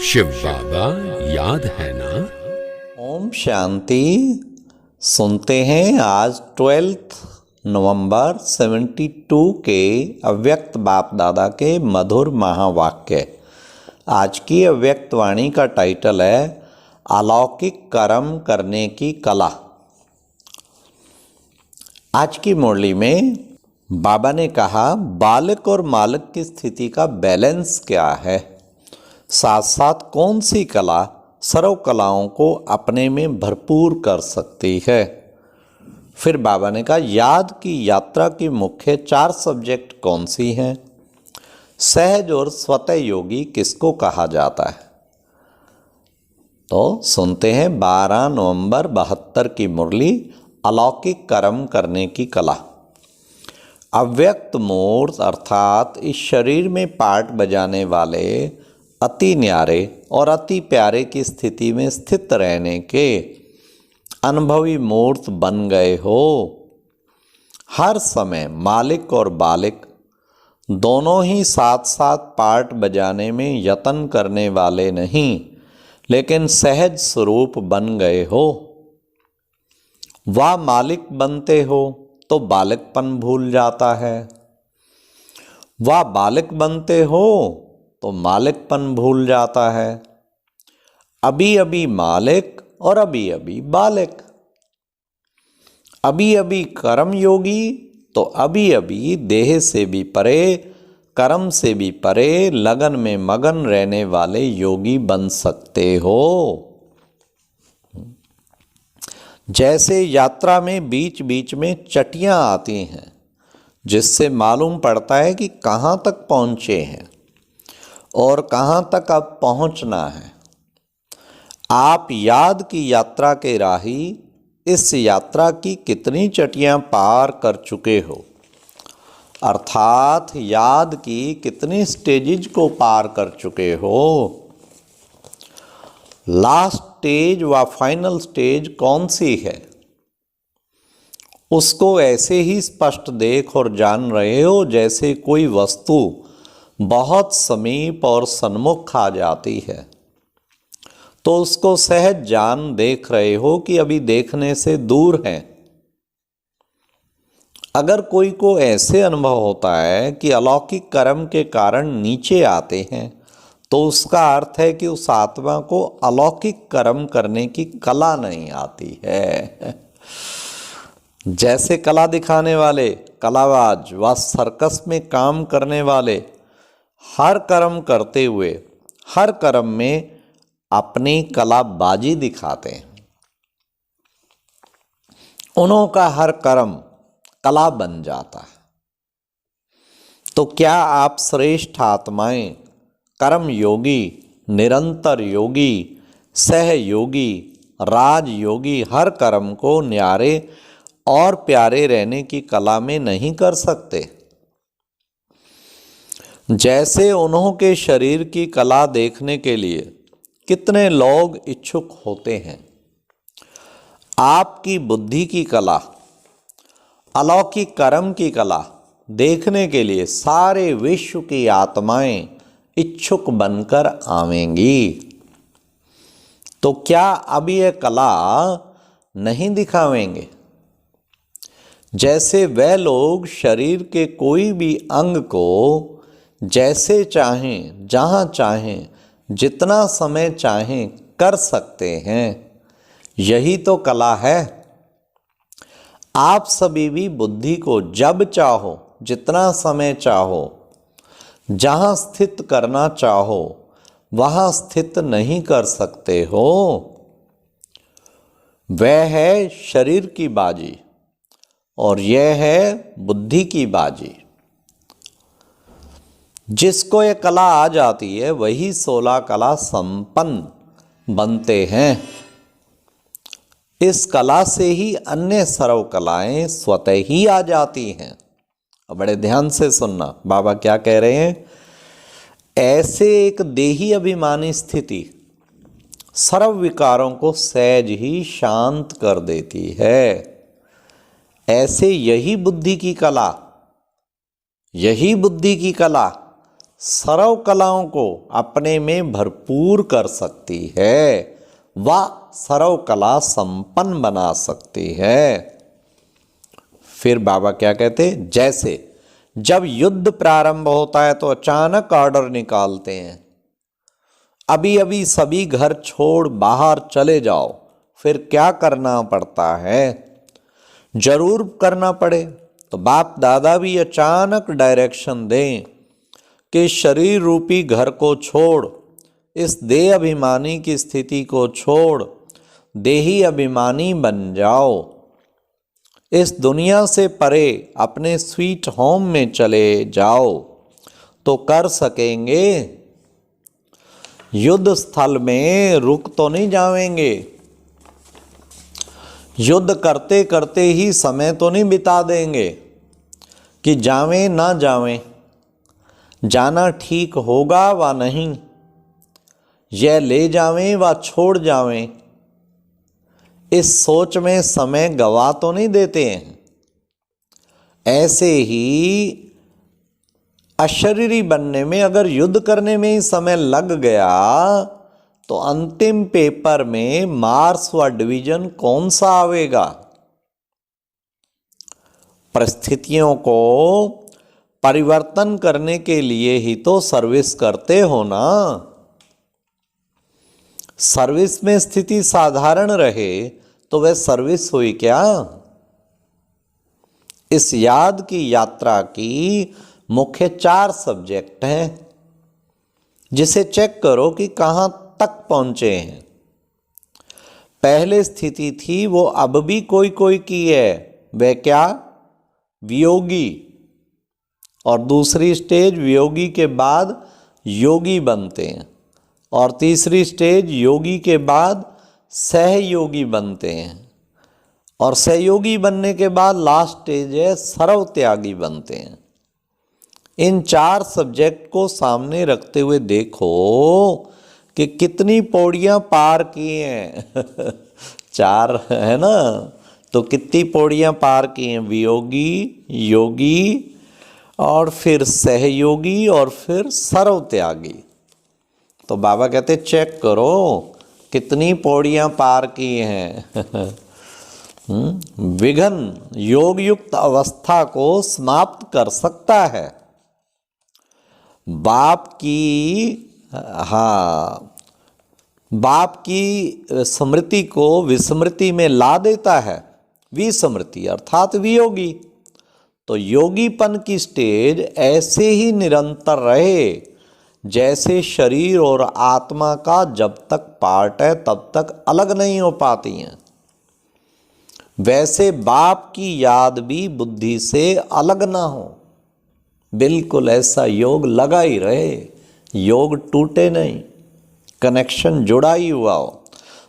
शिव बाबा याद है ना। ओम शांति। सुनते हैं आज 12 नवंबर 72 के अव्यक्त बाप दादा के मधुर महावाक्य। आज की अव्यक्त वाणी का टाइटल है अलौकिक कर्म करने की कला। आज की मुरली में बाबा ने कहा बालक और मालक की स्थिति का बैलेंस क्या है, साथ साथ कौन सी कला सर्व कलाओं को अपने में भरपूर कर सकती है। फिर बाबा ने कहा याद की यात्रा की मुख्य 4 सब्जेक्ट कौन सी हैं, सहज और स्वतः योगी किसको कहा जाता है। तो सुनते हैं 12 नवंबर 72 की मुरली अलौकिक कर्म करने की कला। अव्यक्त मूर्त अर्थात इस शरीर में पार्ट बजाने वाले अति न्यारे और अति प्यारे की स्थिति में स्थित रहने के अनुभवी मूर्त बन गए हो। हर समय मालिक और बालिक दोनों ही साथ साथ पार्ट बजाने में यत्न करने वाले नहीं, लेकिन सहज स्वरूप बन गए हो। वह मालिक बनते हो तो बालकपन भूल जाता है, वह बालक बनते हो तो मालिकपन भूल जाता है। अभी अभी मालिक और अभी अभी बालक, अभी अभी कर्म योगी तो अभी अभी देह से भी परे, कर्म से भी परे लगन में मगन रहने वाले योगी बन सकते हो। जैसे यात्रा में बीच बीच में चटियां आती हैं जिससे मालूम पड़ता है कि कहाँ तक पहुँचे हैं और कहाँ तक अब पहुँचना है। आप याद की यात्रा के राही इस यात्रा की कितनी चटियां पार कर चुके हो, अर्थात याद की कितनी स्टेजेज को पार कर चुके हो। लास्ट स्टेज व फाइनल स्टेज कौन सी है, उसको ऐसे ही स्पष्ट देख और जान रहे हो जैसे कोई वस्तु बहुत समीप और सन्मुख आ जाती है तो उसको सहज जान देख रहे हो कि अभी देखने से दूर है। अगर कोई को ऐसे अनुभव होता है कि अलौकिक कर्म के कारण नीचे आते हैं तो उसका अर्थ है कि उस आत्मा को अलौकिक कर्म करने की कला नहीं आती है। जैसे कला दिखाने वाले कलाबाज व सर्कस में काम करने वाले हर कर्म करते हुए हर कर्म में अपनी कलाबाजी दिखाते हैं, उन्हों का हर कर्म कला बन जाता है। तो क्या आप श्रेष्ठ आत्माएं, कर्म योगी, निरंतर योगी, सहयोगी, राजयोगी हर कर्म को न्यारे और प्यारे रहने की कला में नहीं कर सकते? जैसे उन्हों के शरीर की कला देखने के लिए कितने लोग इच्छुक होते हैं, आपकी बुद्धि की कला, अलौकिक कर्म की कला देखने के लिए सारे विश्व की आत्माएं इच्छुक बनकर आवेंगी। तो क्या अब यह कला नहीं दिखावेंगे? जैसे वह लोग शरीर के कोई भी अंग को जैसे चाहें, जहाँ चाहें, जितना समय चाहें कर सकते हैं, यही तो कला है। आप सभी भी बुद्धि को जब चाहो, जितना समय चाहो, जहाँ स्थित करना चाहो वहाँ स्थित नहीं कर सकते हो। वह है शरीर की बाजी और यह है बुद्धि की बाजी। जिसको ये कला आ जाती है वही 16 कला संपन्न बनते हैं। इस कला से ही अन्य सर्व कलाएं स्वतः ही आ जाती हैं। अब बड़े ध्यान से सुनना बाबा क्या कह रहे हैं। ऐसे एक देही अभिमानी स्थिति सर्व विकारों को सहज ही शांत कर देती है। ऐसे यही बुद्धि की कला सर्व कलाओं को अपने में भरपूर कर सकती है, वह सर्व कला संपन्न बना सकती है। फिर बाबा क्या कहते, जैसे जब युद्ध प्रारंभ होता है तो अचानक ऑर्डर निकालते हैं, अभी अभी सभी घर छोड़ बाहर चले जाओ। फिर क्या करना पड़ता है, जरूर करना पड़े तो बाप दादा भी अचानक डायरेक्शन दें कि शरीर रूपी घर को छोड़, इस देह अभिमानी की स्थिति को छोड़ देही अभिमानी बन जाओ, इस दुनिया से परे अपने स्वीट होम में चले जाओ, तो कर सकेंगे। युद्ध स्थल में रुक तो नहीं जाएंगे, युद्ध करते करते ही समय तो नहीं बिता देंगे कि जावें ना जावें, जाना ठीक होगा व नहीं, यह ले जावें व छोड़ जावें, इस सोच में समय गवा तो नहीं देते हैं। ऐसे ही अशरीरी बनने में, अगर युद्ध करने में ही समय लग गया तो अंतिम पेपर में मार्क्स व डिवीजन कौन सा आवेगा। परिस्थितियों को परिवर्तन करने के लिए ही तो सर्विस करते हो ना। सर्विस में स्थिति साधारण रहे तो वह सर्विस हुई क्या। इस याद की यात्रा की मुख्य 4 सब्जेक्ट हैं, जिसे चेक करो कि कहां तक पहुंचे हैं। पहले स्थिति थी वो अब भी कोई कोई की है, वह क्या, वियोगी। और दूसरी स्टेज वियोगी के बाद योगी बनते हैं, और तीसरी स्टेज योगी के बाद सहयोगी बनते हैं, और सहयोगी बनने के बाद लास्ट स्टेज है सर्व त्यागी बनते हैं। इन 4 सब्जेक्ट को सामने रखते हुए देखो कि कितनी पौड़ियां पार की हैं 4 है ना, तो कितनी पौड़ियां पार की हैं, वियोगी, योगी, और फिर सहयोगी, और फिर सर्व त्यागी। तो बाबा कहते चेक करो कितनी पौड़ियां पार की हैं विघ्न योग युक्त अवस्था को समाप्त कर सकता है। बाप की स्मृति को विस्मृति में ला देता है, विस्मृति अर्थात वियोगी। तो योगीपन की स्टेज ऐसे ही निरंतर रहे जैसे शरीर और आत्मा का जब तक पार्ट है तब तक अलग नहीं हो पाती हैं, वैसे बाप की याद भी बुद्धि से अलग ना हो। बिल्कुल ऐसा योग लगा ही रहे, योग टूटे नहीं, कनेक्शन जुड़ा ही हुआ हो।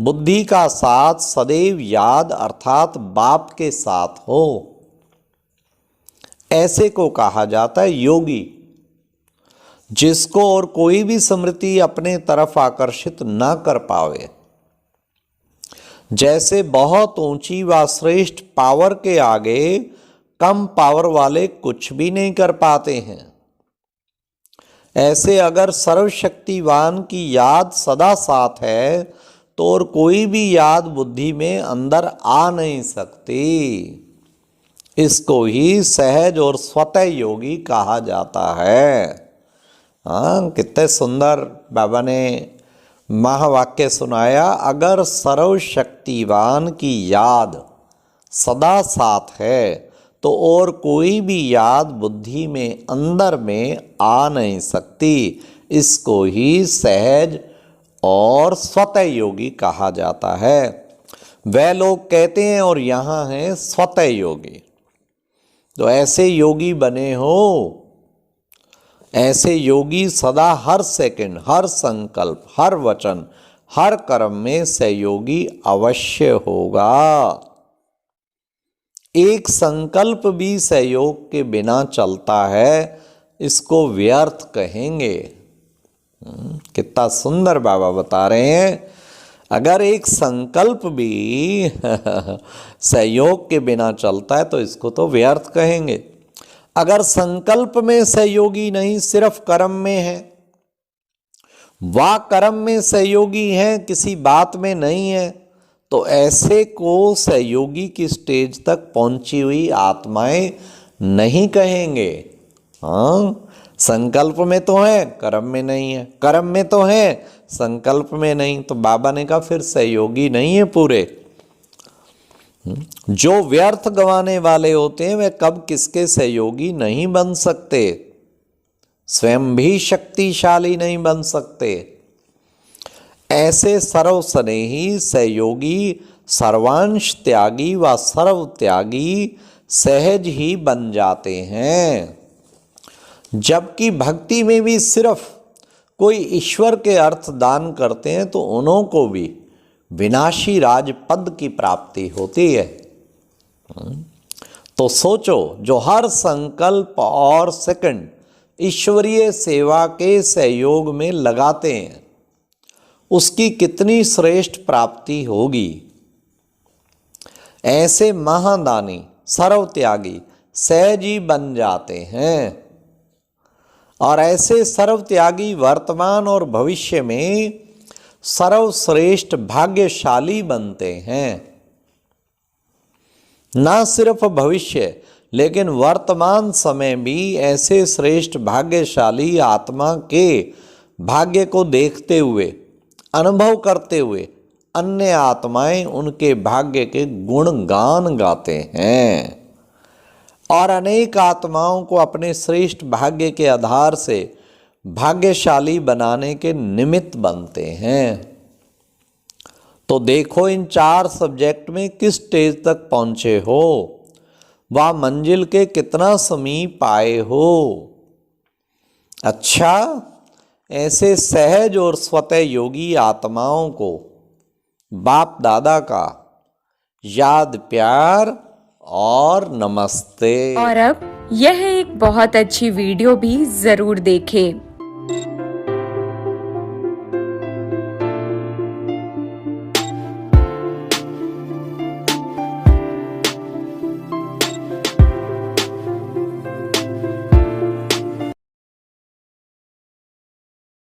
बुद्धि का साथ सदैव याद अर्थात बाप के साथ हो, ऐसे को कहा जाता है योगी। जिसको और कोई भी स्मृति अपने तरफ आकर्षित ना कर पावे, जैसे बहुत ऊंची व श्रेष्ठ पावर के आगे कम पावर वाले कुछ भी नहीं कर पाते हैं, ऐसे अगर सर्वशक्तिवान की याद सदा साथ है तो और कोई भी याद बुद्धि में अंदर आ नहीं सकती। इसको ही सहज और स्वतः योगी कहा जाता है। हाँ, कितने सुंदर बाबा ने महावाक्य सुनाया, अगर सर्वशक्तिवान की याद सदा साथ है तो और कोई भी याद बुद्धि में अंदर में आ नहीं सकती। इसको ही सहज और स्वतः योगी कहा जाता है। वह लोग कहते हैं और यहाँ हैं स्वतः योगी। तो ऐसे योगी बने हो, ऐसे योगी सदा हर सेकंड, हर संकल्प, हर वचन, हर कर्म में सहयोगी अवश्य होगा। एक संकल्प भी सहयोग के बिना चलता है, इसको व्यर्थ कहेंगे। कितना सुंदर बाबा बता रहे हैं, अगर एक संकल्प भी सहयोग के बिना चलता है तो इसको तो व्यर्थ कहेंगे। अगर संकल्प में सहयोगी नहीं, सिर्फ कर्म में है, वा कर्म में सहयोगी है, किसी बात में नहीं है, तो ऐसे को सहयोगी की स्टेज तक पहुंची हुई आत्माएं नहीं कहेंगे। हाँ, संकल्प में तो है, कर्म में नहीं है, कर्म में तो है, संकल्प में नहीं, तो बाबा ने कहा फिर सहयोगी नहीं है पूरे। जो व्यर्थ गंवाने वाले होते हैं वे कब किसके सहयोगी नहीं बन सकते, स्वयं भी शक्तिशाली नहीं बन सकते। ऐसे सर्व स्नेही सहयोगी सर्वांश त्यागी व सर्व त्यागी सहज ही बन जाते हैं। जबकि भक्ति में भी सिर्फ कोई ईश्वर के अर्थ दान करते हैं तो उन्हों को भी विनाशी राज पद की प्राप्ति होती है। तो सोचो, जो हर संकल्प और सेकंड ईश्वरीय सेवा के सहयोग में लगाते हैं उसकी कितनी श्रेष्ठ प्राप्ति होगी। ऐसे महादानी सर्वत्यागी सहज ही बन जाते हैं और ऐसे सर्वत्यागी वर्तमान और भविष्य में सर्वश्रेष्ठ भाग्यशाली बनते हैं। ना सिर्फ भविष्य लेकिन वर्तमान समय भी ऐसे श्रेष्ठ भाग्यशाली आत्मा के भाग्य को देखते हुए, अनुभव करते हुए अन्य आत्माएं उनके भाग्य के गुणगान गाते हैं और अनेक आत्माओं को अपने श्रेष्ठ भाग्य के आधार से भाग्यशाली बनाने के निमित्त बनते हैं। तो देखो, इन 4 सब्जेक्ट में किस स्टेज तक पहुंचे हो, वह मंजिल के कितना समीप आए हो। अच्छा, ऐसे सहज और स्वतः योगी आत्माओं को बाप दादा का याद, प्यार और नमस्ते। और अब यह एक बहुत अच्छी वीडियो भी जरूर देखें।